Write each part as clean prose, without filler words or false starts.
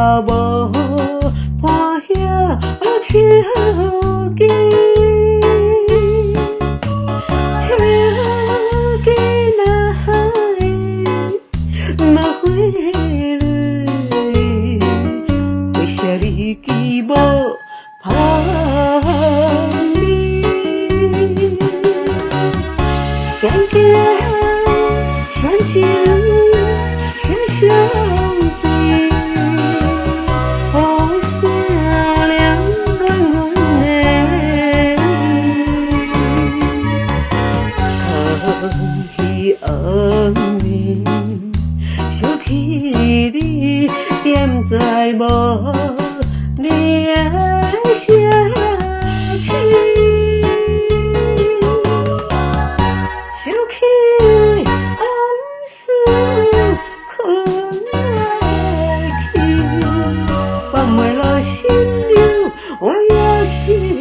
无伴歇树枝，树枝那会无花蕊，为啥你记无芳味？渐渐传情心伤悲，雨声擾亂阮的耳，空虛暗暝想起你，惦在無你的城市。想起往事睏袂去，放袂落心留，我也是你。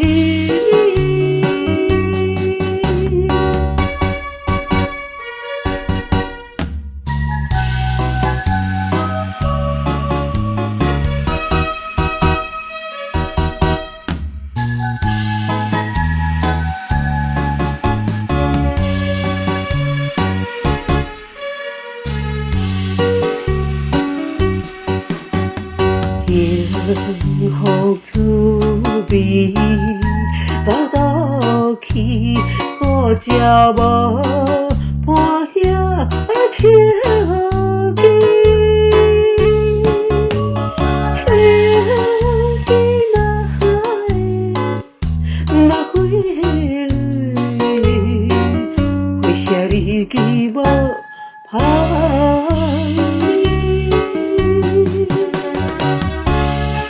幸福滋味走叨去，孤鳥無伴歇樹枝，樹枝那會無花蕊，為啥你記無芳味？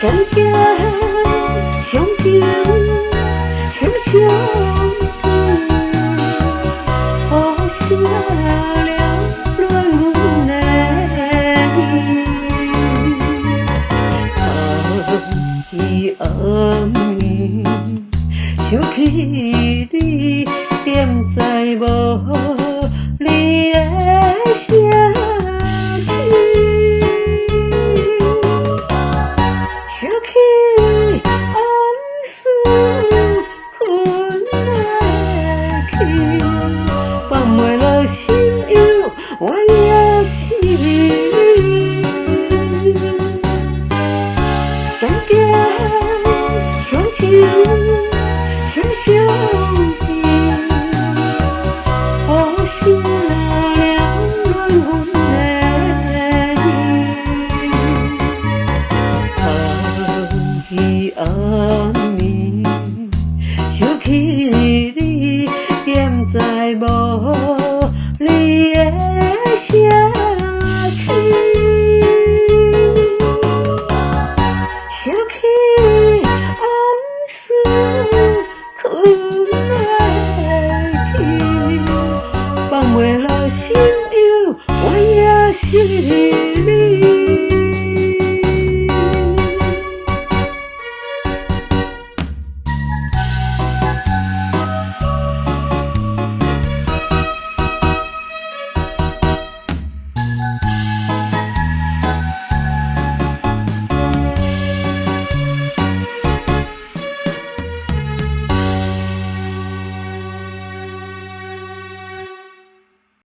渐渐